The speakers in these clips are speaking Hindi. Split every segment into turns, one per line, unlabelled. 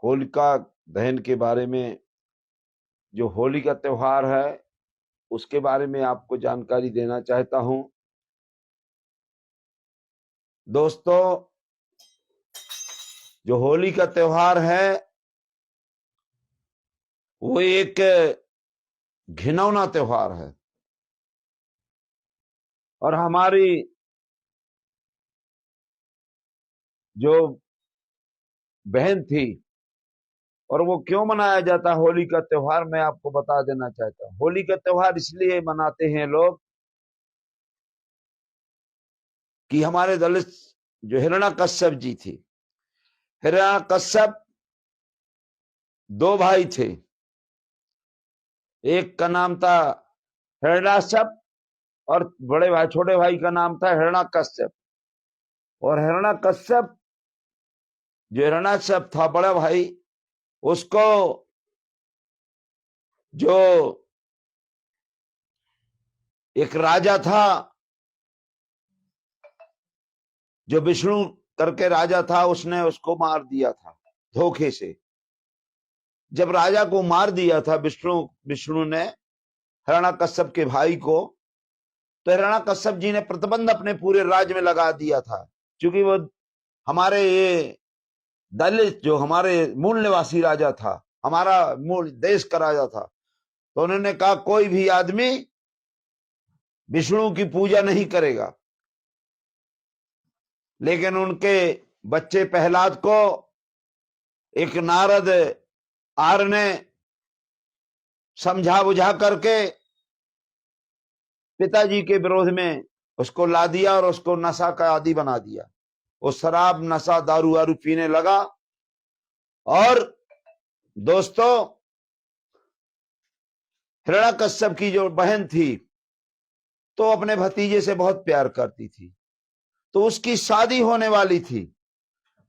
होलिका दहन के बारे में, जो होली का त्योहार है उसके बारे में आपको जानकारी देना चाहता हूं। दोस्तों, जो होली का त्योहार है वो एक घिनौना त्योहार है और हमारी जो बहन थी, और वो क्यों मनाया जाता है होली का त्योहार, मैं आपको बता देना चाहता हूँ। होली का त्योहार इसलिए मनाते हैं लोग कि हमारे दलित जो हिरण्यकश्यप जी थी, हिरण्यकश्यप दो भाई थे। एक का नाम था हिरण्याकश्यप और बड़े भाई छोटे भाई का नाम था हिरण्यकश्यप। और हिरण्यकश्यप, जो हिरण्याकश्यप था बड़ा भाई, उसको जो एक राजा था, जो विष्णु करके राजा था, उसने उसको मार दिया था धोखे से। जब राजा को मार दिया था विष्णु ने हिरण्यकश्यप के भाई को, तो हिरण्यकश्यप जी ने प्रतिबंध अपने पूरे राज्य में लगा दिया था, क्योंकि वो हमारे ये दलित जो हमारे मूल निवासी राजा था, हमारा मूल देश का राजा था, तो उन्होंने कहा कोई भी आदमी विष्णु की पूजा नहीं करेगा। लेकिन उनके बच्चे प्रहलाद को एक नारद आर्य ने समझा बुझा करके पिताजी के विरोध में उसको ला दिया और उसको नशा का आदी बना दिया। वो शराब नशा दारू वारू पीने लगा। और दोस्तों, हिरण्यकश्यप की जो बहन थी तो अपने भतीजे से बहुत प्यार करती थी, तो उसकी शादी होने वाली थी।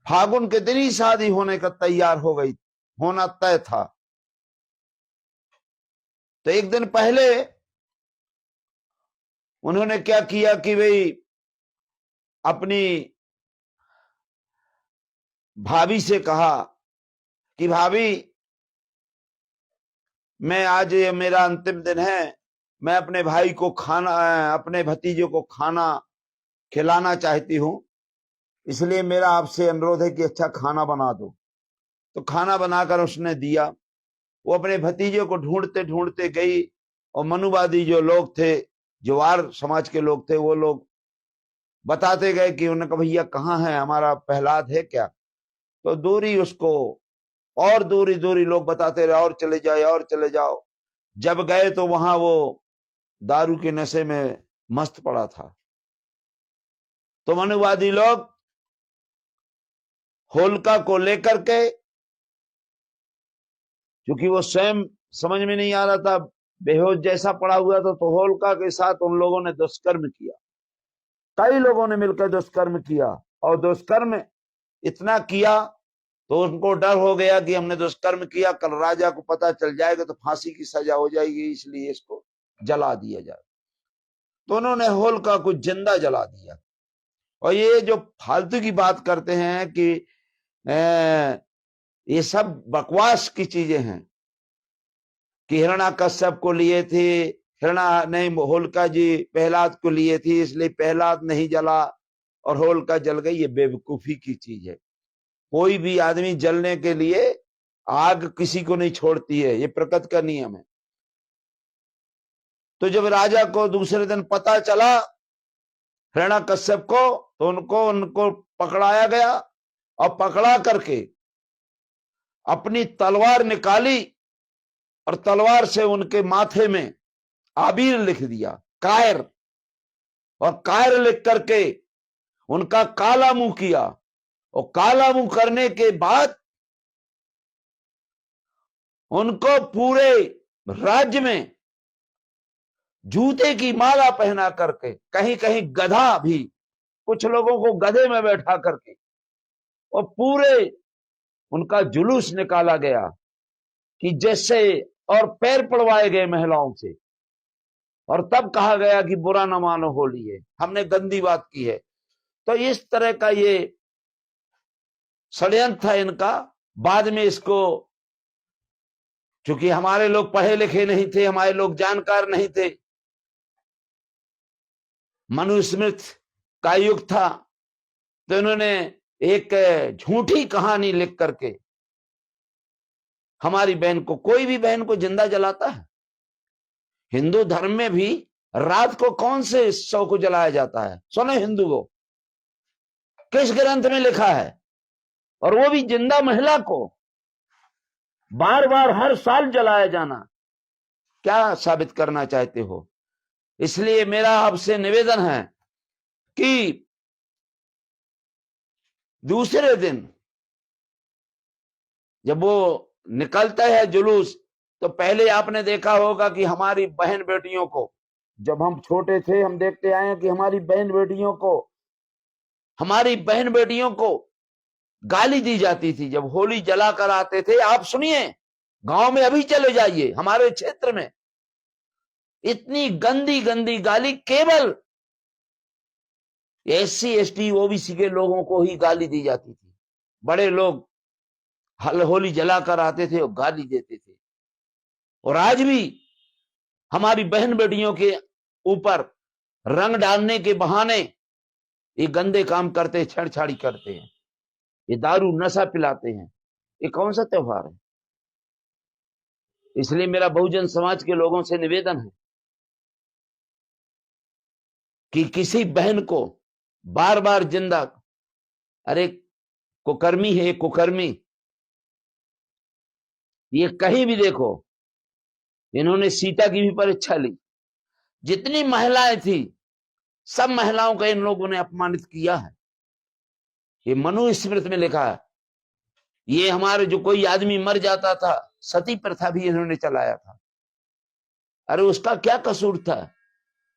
फागुन के दिन ही शादी होने का तैयार हो गई, होना तय था। तो एक दिन पहले उन्होंने क्या किया कि भाई अपनी भाभी से कहा कि भाभी, मैं आज मेरा अंतिम दिन है, मैं अपने भाई को खाना, अपने भतीजे को खाना खिलाना चाहती हूं, इसलिए मेरा आपसे अनुरोध है कि अच्छा खाना बना दो। तो खाना बनाकर उसने दिया। वो अपने भतीजे को ढूंढते ढूंढते गई और मनुवादी जो लोग थे, जवार समाज के लोग थे, वो लोग बताते गए कि उन्होंने कहा भैया कहाँ है हमारा प्रहलाद, है क्या? तो दूरी उसको और दूरी दूरी लोग बताते रहे, और चले जाओ और चले जाओ। जब गए तो वहां वो दारू के नशे में मस्त पड़ा था। तो मनुवादी लोग होलिका को लेकर के, क्योंकि वो स्वयं समझ में नहीं आ रहा था, बेहोश जैसा पड़ा हुआ था, तो होलिका के साथ उन लोगों ने दुष्कर्म किया। कई लोगों ने मिलकर दुष्कर्म किया, और दुष्कर्म इतना किया तो उनको डर हो गया कि हमने दुष्कर्म किया, कल राजा को पता चल जाएगा तो फांसी की सजा हो जाएगी, इसलिए इसको जला दिया जाए। तो उन्होंने होलिका को जिंदा जला दिया। और ये जो फालतू की बात करते हैं कि ये सब बकवास की चीजें हैं कि हिरण्यकश्यप को लिए थे, हिरणा नहीं, होलिका जी प्रहलाद को लिए थी, इसलिए प्रहलाद नहीं जला और होलिका जल गई। ये बेवकूफी की चीज है। कोई भी आदमी जलने के लिए आग किसी को नहीं छोड़ती है, ये प्रकृति का नियम है। तो जब राजा को दूसरे दिन पता चला हिरण्यकश्यप को, तो उनको पकड़ाया गया और पकड़ा करके अपनी तलवार निकाली और तलवार से उनके माथे में आबीर लिख दिया, कायर। और कायर लिख करके उनका काला मुंह किया, और काला मुंह करने के बाद उनको पूरे राज्य में जूते की माला पहना करके, कहीं कहीं गधा भी, कुछ लोगों को गधे में बैठा करके, और पूरे उनका जुलूस निकाला गया कि जैसे, और पैर पड़वाए गए महिलाओं से। और तब कहा गया कि बुरा न मानो होली है, हमने गंदी बात की है। तो इस तरह का ये षड्यंत्र था इनका बाद में इसको, चूंकि हमारे लोग पढ़े लिखे नहीं थे, हमारे लोग जानकार नहीं थे, मनुस्मृति का युग था, तो इन्होंने एक झूठी कहानी लिख करके हमारी बहन को, कोई भी बहन को जिंदा जलाता है? हिंदू धर्म में भी रात को कौन से शव को जलाया जाता है? सुनो हिंदू को, किस ग्रंथ में लिखा है? और वो भी जिंदा महिला को बार बार हर साल जलाया जाना, क्या साबित करना चाहते हो? इसलिए मेरा आपसे निवेदन है कि दूसरे दिन जब वो निकलता है जुलूस, तो पहले आपने देखा होगा कि हमारी बहन बेटियों को, जब हम छोटे थे हम देखते आए कि हमारी बहन बेटियों को गाली दी जाती थी जब होली जलाकर आते थे। आप सुनिए, गांव में अभी चले जाइए, हमारे क्षेत्र में इतनी गंदी गंदी गाली केवल SC ST OBC के लोगों को ही गाली दी जाती थी। बड़े लोग होली जलाकर आते थे और गाली देते थे। और आज भी हमारी बहन बेटियों के ऊपर रंग डालने के बहाने ये गंदे काम करते, छेड़छाड़ी करते हैं, ये दारू नशा पिलाते हैं। ये कौन सा त्योहार है? इसलिए मेरा बहुजन समाज के लोगों से निवेदन है कि किसी बहन को बार बार जिंदा, अरे कुकर्मी है, कुकर्मी, ये कहीं भी देखो, इन्होंने सीता की भी परीक्षा ली, जितनी महिलाएं थी सब महिलाओं का इन लोगों ने अपमानित किया है। ये मनुस्मृति में लिखा है। ये हमारे जो कोई आदमी मर जाता था, सती प्रथा भी इन्होंने चलाया था। अरे उसका क्या कसूर था?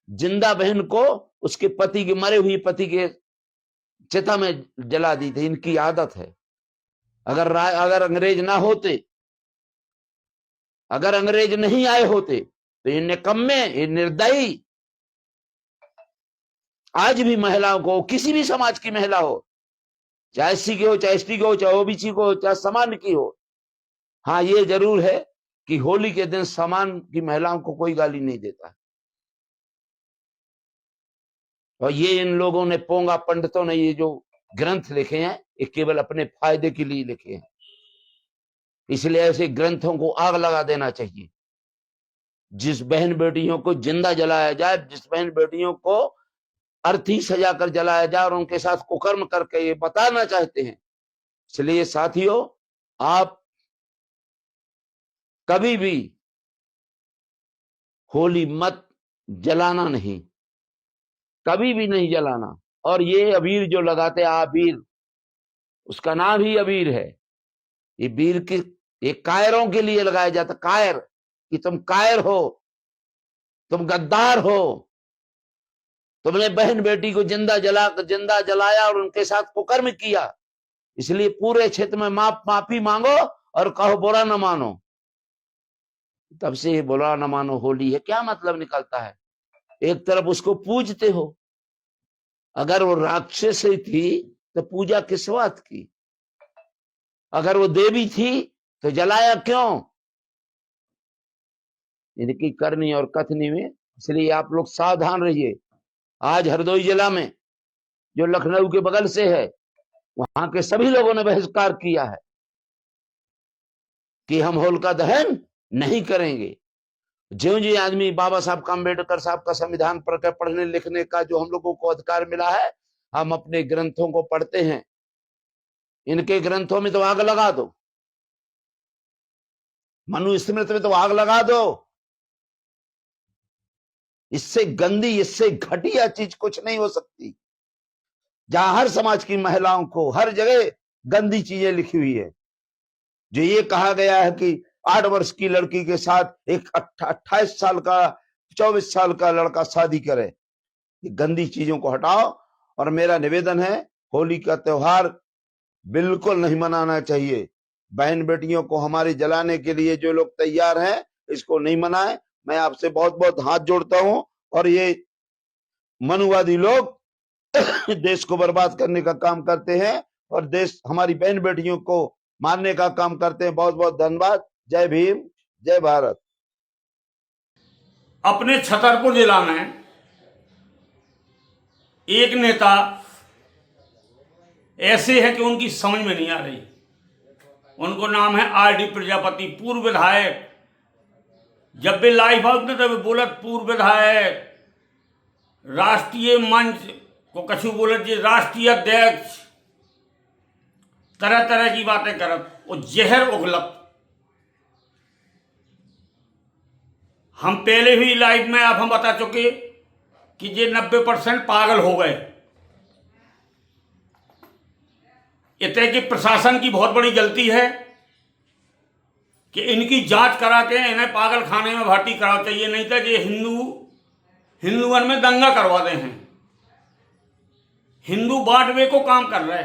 जिंदा बहन को उसके पति के, मरे हुए पति के चिता में जला दी थी। इनकी आदत है। अगर अंग्रेज ना होते, अगर अंग्रेज नहीं आए होते, तो ये निकम्मे, ये निर्दयी आज भी महिलाओं को, किसी भी समाज की महिला हो, चाहे SC की हो, चाहे ST की हो, चाहे OBC को हो, चाहे सामान्य की हो, हाँ ये जरूर है कि होली के दिन सामान्य की महिलाओं को कोई गाली नहीं देता है। और ये इन लोगों ने, पोंगा पंडितों ने, ये जो ग्रंथ लिखे हैं, ये केवल अपने फायदे के लिए लिखे हैं। इसलिए ऐसे ग्रंथों को आग लगा देना चाहिए। जिस बहन बेटियों को जिंदा जलाया जाए, जिस बहन बेटियों को अर्थी सजा कर जलाया जाए और उनके साथ कुकर्म करके ये बताना चाहते हैं। इसलिए साथियों, आप कभी भी होली मत जलाना नहीं, कभी भी नहीं जलाना। और ये अबीर जो लगाते हैं, आबीर, उसका नाम ही अबीर है। ये बीर की, ये कायरों के लिए लगाया जाता, कायर, कि तुम कायर हो, तुम गद्दार हो, तुमने बहन बेटी को जिंदा जलाया और उनके साथ कुकर्म किया। इसलिए पूरे क्षेत्र में माफी मांगो और कहो बुरा न मानो। तब से बुरा न मानो होली है, क्या मतलब निकलता है? एक तरफ उसको पूजते हो, अगर वो राक्षस थी तो पूजा किस बात की? अगर वो देवी थी तो जलाया क्यों? इनकी करनी और कथनी में। इसलिए आप लोग सावधान रहिए। आज हरदोई जिला में, जो लखनऊ के बगल से है, वहां के सभी लोगों ने बहिष्कार किया है कि हम होलिका दहन नहीं करेंगे। ज्यों जी आदमी बाबा साहब का, अम्बेडकर साहब का संविधान पढ़ने लिखने का जो हम लोगों को अधिकार मिला है, हम अपने ग्रंथों को पढ़ते हैं। इनके ग्रंथों में तो आग लगा दो, मनुस्मृति में तो आग लगा दो। इससे गंदी, इससे घटिया चीज कुछ नहीं हो सकती। जहां हर समाज की महिलाओं को हर जगह गंदी चीजें लिखी हुई है। जो ये कहा गया है कि 8 वर्ष की लड़की के साथ एक 28 साल का, 24 साल का लड़का शादी करे, ये गंदी चीजों को हटाओ। और मेरा निवेदन है, होली का त्योहार बिल्कुल नहीं मनाना चाहिए। बहन बेटियों को हमारे जलाने के लिए जो लोग तैयार हैं, इसको नहीं मनाएं। मैं आपसे बहुत बहुत हाथ जोड़ता हूं। और ये मनुवादी लोग देश को बर्बाद करने का काम करते हैं और देश, हमारी बहन बेटियों को मारने का काम करते हैं। बहुत बहुत धन्यवाद। जय भीम, जय भारत।
अपने छतरपुर जिला में एक नेता ऐसे है कि उनकी समझ में नहीं आ रही। उनको नाम है आर.डी. प्रजापति, पूर्व विधायक। जब भी लाइव हाउस में तब बोलत पूर्व विधायक, राष्ट्रीय मंच को कछु बोलत जी राष्ट्रीय अध्यक्ष, तरह तरह की बातें करत और जहर उगलत। हम पहले भी लाइव में आप हम बता चुके कि ये 90% पागल हो गए। इतने कि प्रशासन की बहुत बड़ी गलती है कि इनकी जांच करा के इन्हें पागल खाने में भर्ती करा चाहिए, नहीं तो ये हिंदुओं में दंगा करवा दे हैं। हिंदू बांटवे को काम कर रहे।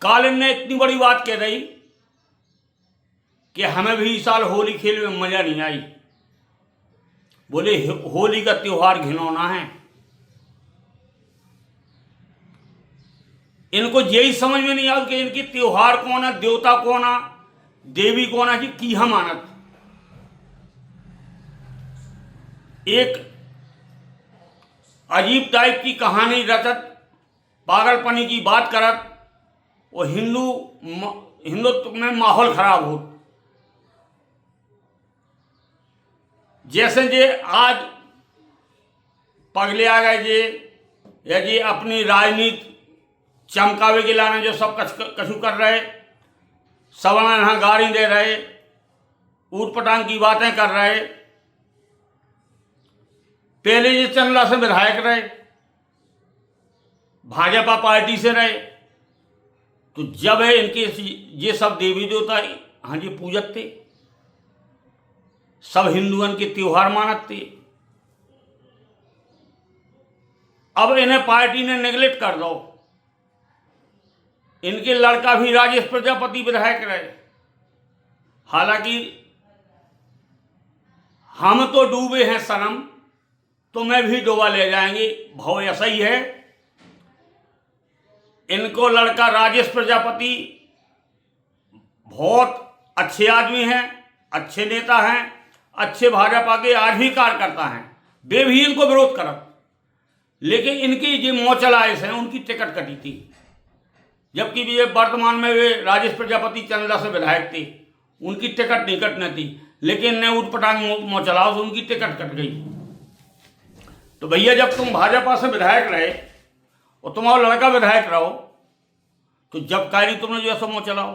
कालिन ने इतनी बड़ी बात कह रही कि हमें भी इस साल होली खेलने में मजा नहीं आई। बोले होली का त्योहार घिनौना है। इनको यही समझ में नहीं आता कि इनकी त्योहार कौन है, देवता कौन है, देवी कौन है जी, की हम मानत। एक अजीब टाइप की कहानी रचत, पागलपनी की बात करत और हिंदुत्व में माहौल खराब हो। जैसे जे आज पगले आ गए जे या जी अपनी राजनीति चमकावे के लाने जो सब कछु कर रहे, सब यहाँ गाड़ी दे रहे, ऊट पटांग की बातें कर रहे। पहले ये चंदला से विधायक रहे, भाजपा पार्टी से रहे, तो जब है इनके ये सब देवी देवता हाँ जी पूजत थे, सब हिंदुओं के त्योहार मानत थे। अब इन्हें पार्टी ने नेगलेक्ट कर दो। इनके लड़का भी राजेश प्रजापति विधायक रहे। हालांकि हम तो डूबे हैं सनम, तुम्हें भी डुबा ले जाएंगे, भाव ऐसा ही है। इनको लड़का राजेश प्रजापति बहुत अच्छे आदमी हैं, अच्छे नेता हैं, अच्छे भाजपा के आज भी कार्यकर्ता हैं। वे भी इनको विरोध करत, लेकिन इनकी जो मौचलाइस है उनकी टिकट कटी थी। जबकि ये वर्तमान में वे राजेश प्रजापति चंदला से विधायक थे, उनकी टिकट नहीं कटनी थी, लेकिन ने उठपटांग मौचलाओ से उनकी टिकट कट गई। तो भैया जब तुम भाजपा से विधायक रहे और तुम्हारा लड़का विधायक रहो, तो जब कारी तुमने जो ऐसा मौचलाओ।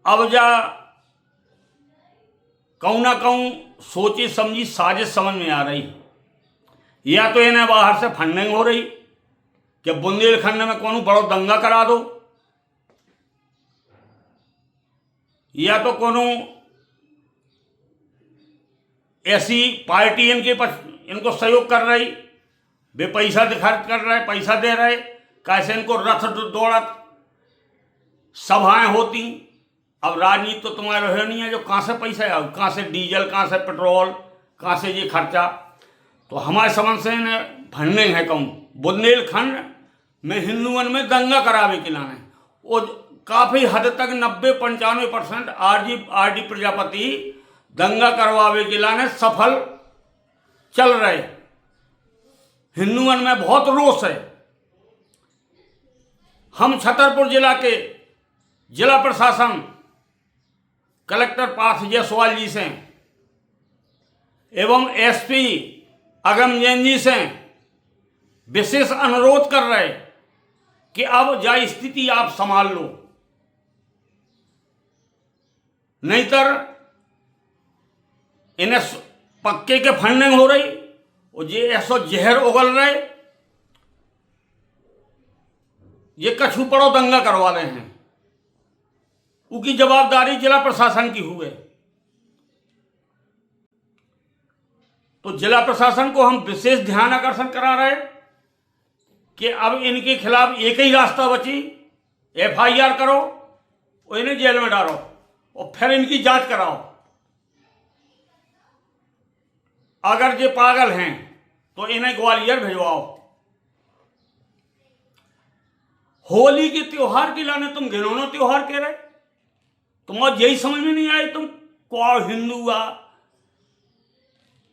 अब जा कहूं ना कहूं सोची समझी साजिश समझ में आ रही। या तो इन्हें बाहर से फंडिंग हो रही कि बुंदेलखंड में कौन बड़ो दंगा करा दो, या तो कोनो ऐसी पार्टी इनको सहयोग कर रही, वे पैसा खर्च कर रहे, पैसा दे रहे, कैसे इनको रथ दौड़त सभाएं होती। अब राजनीति तो तुम्हारे रहे नहीं है जो कहाँ से पैसा है, कहाँ से डीजल, कहाँ से पेट्रोल, कहाँ से ये खर्चा। तो हमारे समझ से फंडिंग है कहूँ बुंदेलखंड में हिंदुओं में दंगा करावे के लाने, और काफ़ी हद तक 90-95% आर.डी. प्रजापति दंगा करवावे के लाने सफल चल रहे। हिंदुओं में बहुत रोष है। हम छतरपुर जिला के जिला प्रशासन कलेक्टर पार्थ जायसवाल जी से एवं एसपी अगम जैन जी से विशेष अनुरोध कर रहे कि अब जा स्थिति आप संभाल लो, नहीं तो इन्हें पक्के के फंडिंग हो रही और ये ऐसा जहर उगल रहे, ये कछु पड़ो दंगा करवा रहे हैं। उनकी जवाबदारी जिला प्रशासन की हुए। तो जिला प्रशासन को हम विशेष ध्यान आकर्षण करा रहे कि अब इनके खिलाफ एक ही रास्ता बची, FIR करो और इन्हें जेल में डालो और फिर इनकी जांच कराओ। अगर ये पागल हैं तो इन्हें ग्वालियर भिजवाओ। होली के त्योहार के लाने तुम घिनौना त्योहार कह रहे। तुम आज यही समझ में नहीं आए तुम को हिंदू आ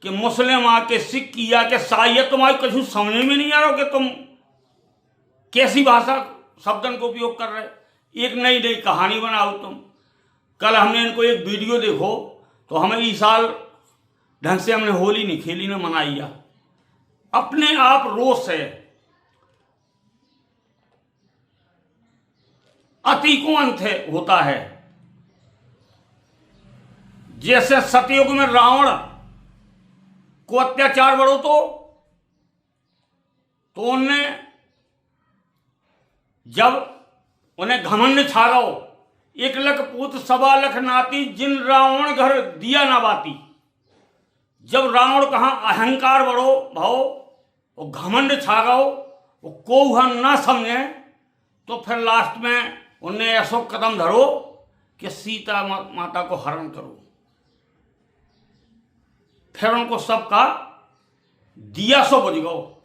कि मुस्लिम आ के सिख आ के ईसाई आ, तुम्हारी कुछ समझ में नहीं आ रहा कि तुम कैसी भाषा शब्दन को उपयोग कर रहे। एक नई नई कहानी बनाओ तुम। कल हमने इनको एक वीडियो देखो तो हमें इस साल ढंग से हमने होली नहीं खेली ना मनाई आ। अपने आप रोष है, अति को अंत है होता है। जैसे सतयुग में रावण को अत्याचार बढ़ो तो उनने जब उन्हें घमंड छा गो, 1 लख पूत 1.25 लख नाती जिन रावण घर दिया ना बाती। जब रावण कहां अहंकार बढ़ो भाव वो घमंड छा गो, वो को ना समझे तो फिर लास्ट में उन्हें ऐसा कदम धरो कि सीता माता को हरण करो। फिर उनको सबका दिया सो बुझ गो।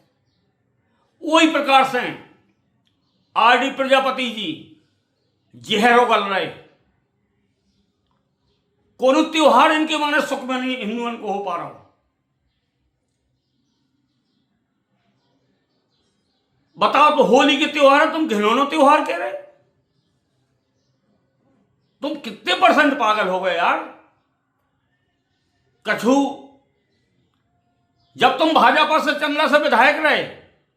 वही प्रकार से आरडी प्रजापति जी जहरो गल रहे। कोनो त्योहार इनके माने सुख में नहीं हिंदुओं को हो पा रहा हो। बताओ तो होली के त्योहार है तुम घिनौना त्योहार कह रहे। तुम कितने % पागल हो गए यार। कछु जब तुम भाजपा से चंद्रा से विधायक रहे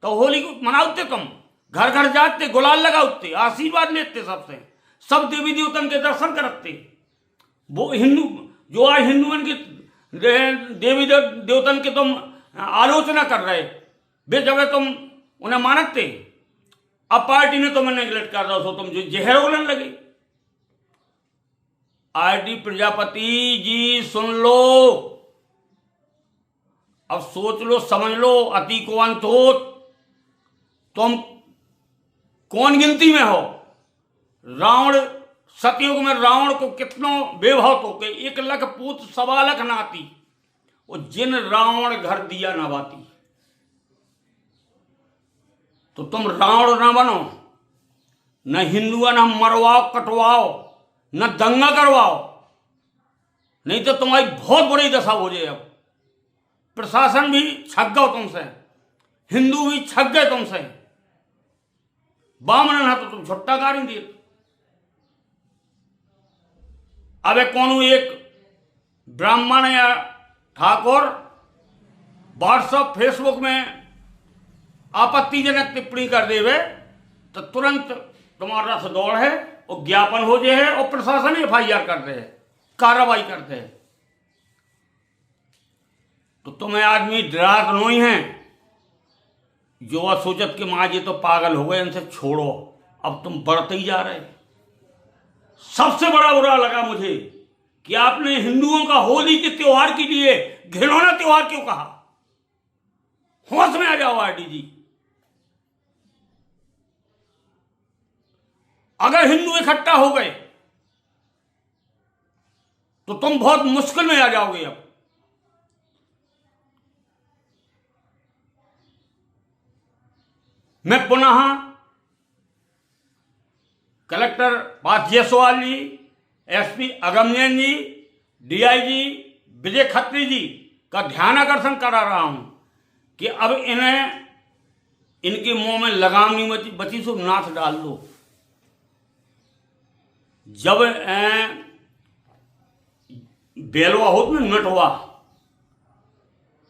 तो होली को मनाते, तुम घर घर जाते, गुलाल लगाते, आशीर्वाद लेते सबसे, सब देवी देवतन के दर्शन करते। वो हिंदू जो आज हिंदुओं के देवी देवतन के तुम आलोचना कर रहे, वे जब तुम उन्हें मानते। अब पार्टी ने तुम्हें नेगलेक्ट कर दो, तुम जो जहर उगलने लगे। आरडी प्रजापति जी सुन लो, अब सोच लो, समझ लो, अति को अंत हो। तुम कौन गिनती में हो। रावण सतयुग में रावण को कितनो बेभाव तो के 1 लख पूत 1.25 लख नाती, वो जिन रावण घर दिया ना बाती। तो तुम रावण ना बनो, न हिंदुआ न मरवाओ कटवाओ, न दंगा करवाओ, नहीं तो तुम्हारी बहुत बुरी दशा हो जाए। अब प्रशासन भी छक गो तुमसे, हिंदू भी छक गए तुमसे। बामन ना तो तुम छुट्टा गाड़ी दिए। अब कौन एक ब्राह्मण या ठाकुर व्हाट्सएप फेसबुक में आपत्तिजनक टिप्पणी कर देवे तो तुरंत तुम्हारा रस दौड़ है और ज्ञापन हो जाए है और प्रशासन FIR करते हैं, कार्रवाई करते हैं। तो तुम्हें आदमी डरात नहीं है जो सोचत के माँ ये तो पागल हो गए, इनसे छोड़ो। अब तुम बढ़ते ही जा रहे। सबसे बड़ा बुरा लगा मुझे कि आपने हिंदुओं का होली के त्योहार के लिए घिनौना त्योहार क्यों कहा। होश में आ जाओ आरडी जी। अगर हिंदू इकट्ठा हो गए तो तुम बहुत मुश्किल में आ जाओगे। अब मैं पुनः कलेक्टर पार्थ जायसवाल जी, SP अगमजैन जी, DIG विजय खत्री जी का ध्यान आकर्षण करा रहा हूं कि अब इन्हें इनके मुंह में लगाम नहीं बची सो नाथ डाल दो। जब बेलवा होत में नटवा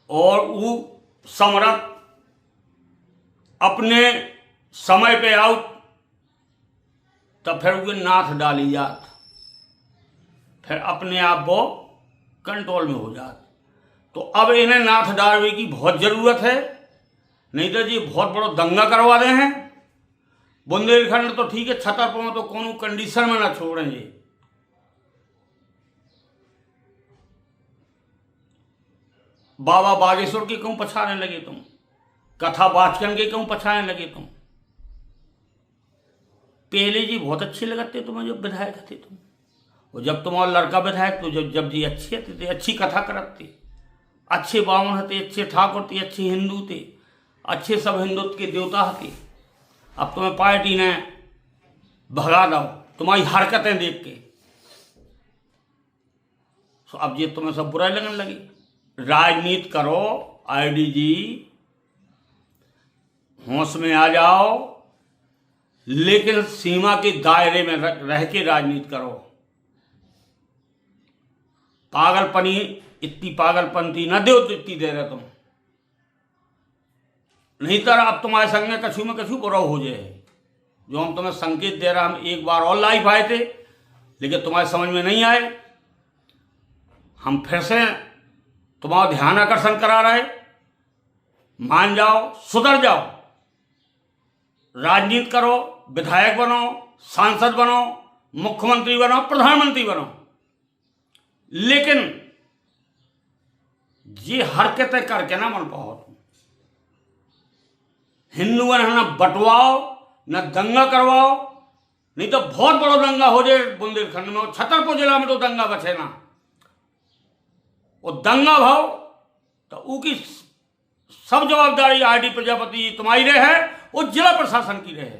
और वो सम्राट अपने समय पे आओ तब फिर वो नाथ डाली जात, फिर अपने आप वो कंट्रोल में हो जात। तो अब इन्हें नाथ डालने की बहुत जरूरत है, नहीं तो जी बहुत बड़ा दंगा करवा रहे हैं। बुंदेलखंड तो ठीक है, छतरपुर में तो कोनो कंडीशन में ना छोड़ेंगे। बाबा बागेश्वर के क्यों पछाने लगे तुम, कथा वाचकन के क्यों पछाने लगे तुम। पहले जी बहुत अच्छे लगते तुम्हें जब विधायक थे तुम, और जब तुम्हारा लड़का विधायक तो जब जी अच्छे थे, अच्छी कथा करते, अच्छे बावन थे, अच्छे ठाकुर थे, अच्छे हिंदू थे, अच्छे सब हिंदुत्व के देवता थे। अब तुम्हें पार्टी ने भगा दो तुम्हारी हरकतें देख के, तो अब ये तुम्हें सब बुराई लगने लगी। राजनीति करो आईडीजी, होश में आ जाओ, लेकिन सीमा के दायरे में रह के राजनीति करो। पागलपनी इतनी पागलपंती न दो तो इतनी दे रहे तुम, नहीं तो अब तुम्हारे संग में कछु बुरा हो जाए। जो हम तुम्हें संकेत दे रहा, हम एक बार और लाइव आए थे लेकिन तुम्हारे समझ में नहीं आए। हम फिर से तुम्हारा ध्यान आकर्षण करा रहे, मान जाओ, सुधर जाओ, राजनीति करो, विधायक बनो, सांसद बनो, मुख्यमंत्री बनो, प्रधानमंत्री बनो, लेकिन ये हरकतें करके ना बन पाओ। हिंदुओं ने बंटवाओ न दंगा करवाओ, नहीं तो बहुत बड़ा दंगा हो जाए बुंदेलखंड में। और छतरपुर जिला में तो दंगा बचे ना, वो दंगा भाव तो उसकी सब जवाबदारी आरडी प्रजापति तुम्हारी रहे, वो जिला प्रशासन की रहे।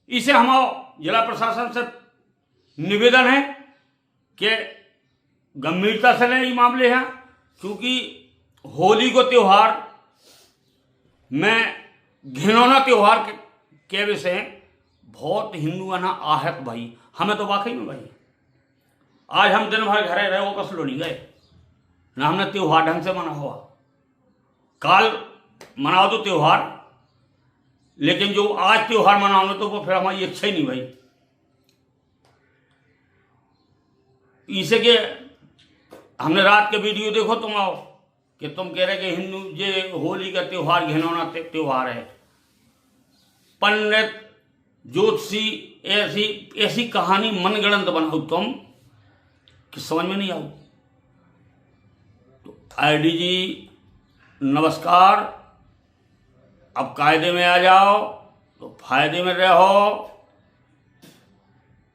इसे हमारा जिला प्रशासन से निवेदन है कि गंभीरता से लें ये मामले हैं, क्योंकि होली को त्योहार में घिनौना त्योहार के विषय बहुत हिंदू ना आहत भाई। हमें तो वाकई में भाई आज हम दिन भर घरे रहे, वो कसलो नहीं गए ना, हमने त्योहार ढंग से मना हुआ। काल मनाओ तो त्योहार, लेकिन जो आज त्योहार मनाओ तो वो फिर हमारी इच्छा ही नहीं भाई। इसे के हमने रात के वीडियो देखो तुम आओ कि तुम कह रहे कि हिंदू ये होली का त्योहार घिनौना त्योहार है। पंडित ज्योतिषी ऐसी ऐसी कहानी मनगढ़ंत बनाओ तुम कि समझ में नहीं आओ। तो आईडीजी नमस्कार, अब कायदे में आ जाओ तो फायदे में रहो।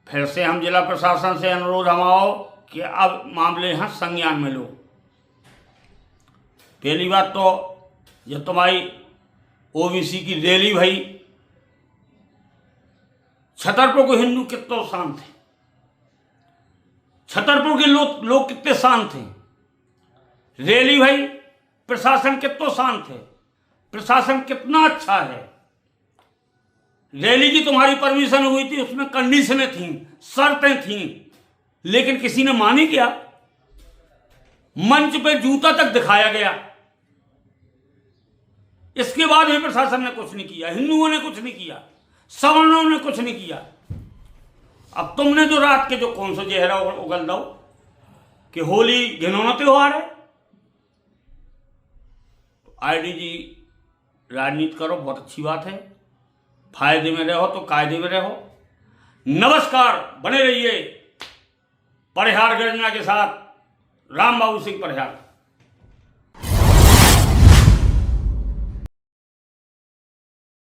फिर से हम जिला प्रशासन से अनुरोध हमाओ कि अब मामले हैं संज्ञान में लो। पहली बात तो ये तुम्हारी ओबीसी की रैली भाई, छतरपुर को हिंदू कितने शांत थे, छतरपुर के लोग कितने शांत थे। रैली भाई प्रशासन कितना शांत है, प्रशासन कितना अच्छा है। रैली की तुम्हारी परमिशन हुई थी, उसमें कंडीशनें थीं, शर्तें थीं, लेकिन किसी ने मानी क्या? मंच पे जूता तक दिखाया गया, इसके बाद भी प्रशासन ने कुछ नहीं किया, हिंदुओं ने कुछ नहीं किया, सवर्णों ने कुछ नहीं किया। अब तुमने जो रात के जो कौन सा जहरा उगल दो कि होली घिनौना त्योहार है। तो आईडीजी राजनीति करो, बहुत अच्छी बात है, फायदे में रहो तो कायदे में रहो। नमस्कार, बने रहिए परिहार गर्जना के साथ। राम बाबू सिंह परिहार।